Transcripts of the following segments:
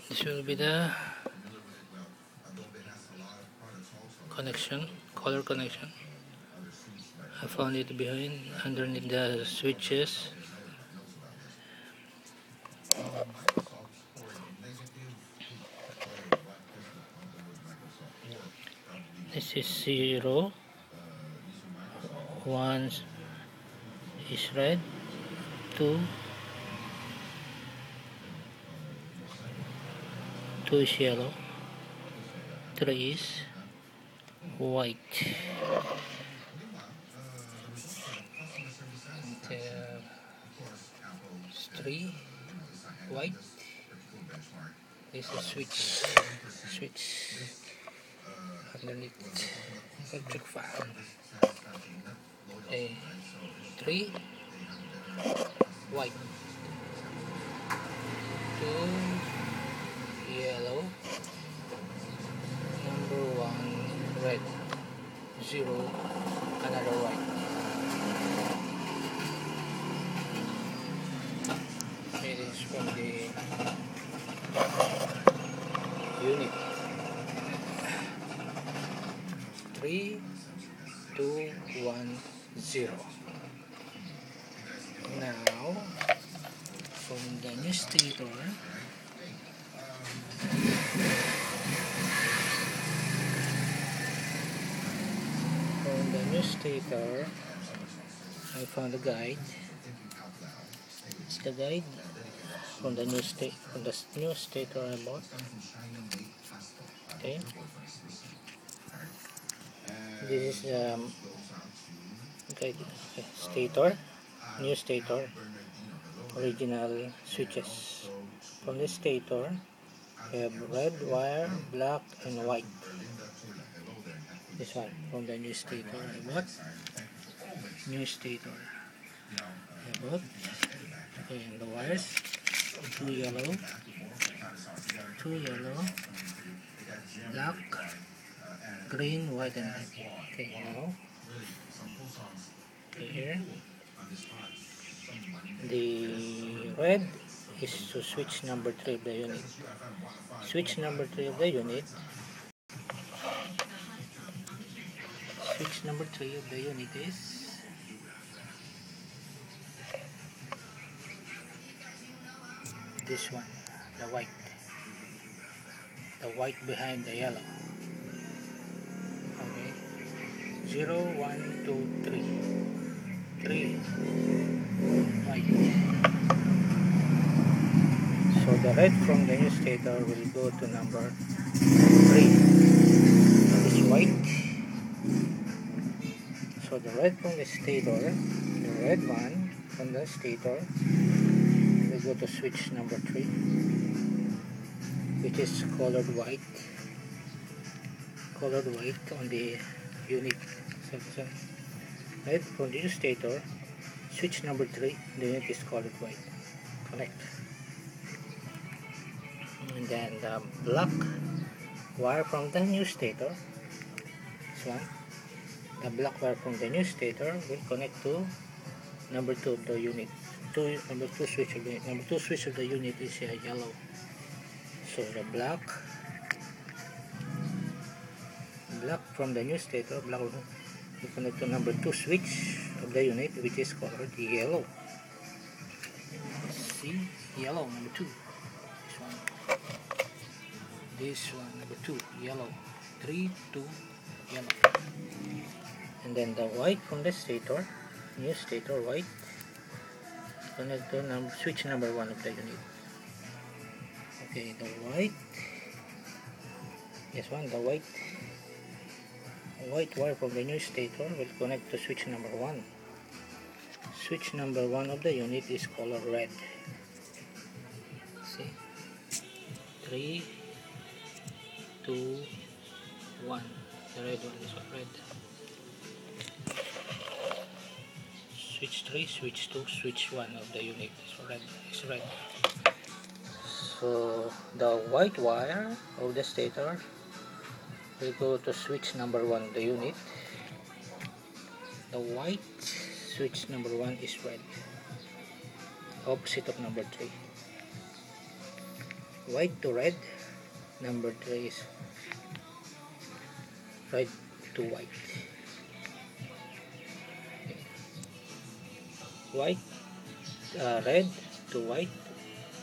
This will be the connection, color connection. I found it behind underneath the switches. This is 0, 1 is red, 2 is yellow, 3 is white. And, 3 white. This is switch underneath electric fan. Okay, 3 white, 2 yellow, number 1 red, 0 another white. It is from the unit. 3, 2, 1, 0. Now, from the new stator, I found a guide. It's the guide from the new stator I bought. Okay. This is okay, stator, new stator, original switches. From the stator, we have red wire, black and white. This one from the new stator I bought. New stator I bought. Okay, and the wires, 2 yellow, black, green, white and red. Okay, now here the red is to switch number 3 of the unit. Switch number 3 of the unit. Switch number 3 of the unit is this one, the white. The white behind the yellow. Okay. 0, 1, 2, 3. 3 white. So the red from the new stator will go to number 3. That is white. So the red from the stator, the red one from the stator will go to switch number 3, which is colored white on the unit. So red from the stator, switch number 3, the unit is colored white. Connect. And then the black wire from the new stator, this one, the black wire from the new stator will connect to number 2 of the unit. Number 2 switch of the unit. Number 2 switch of the unit is yellow. So the black from the new stator, black will connect to number 2 switch of the unit, which is colored yellow. See, yellow, number 2. This one, number 2, yellow. 3, 2, yellow. And then the white from the stator, new stator, white, connect to switch number 1 of the unit. Okay, the white, this one, the white wire from the new stator will connect to switch number 1. Switch number 1 of the unit is color red. See, 3, 2, 1. The red one is red. Switch 3, switch 2, switch 1 of the unit is red. So the white wire of the stator will go to switch number 1 of the unit. The white switch number 1 is red, opposite of number 3. White to red, number 3 is red to white. White, red to white,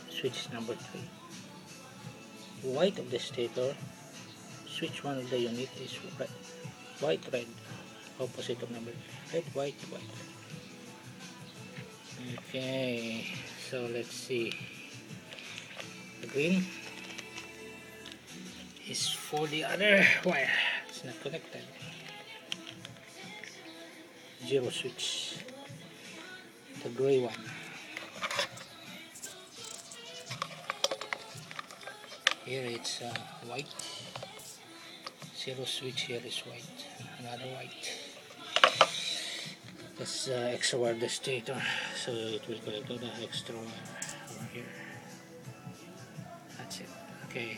switch number 3. White of the stator, switch 1 of the unit is red, white, red, opposite of number 3. Red, white, white. Okay, so let's see. The green is for the other wire. It's not connected. 0 switch. The gray one. Here it's white. 0 switch. Here is white. Another white. That's extra wire the stator, so it will connect to the extra wire over here. That's it. Okay.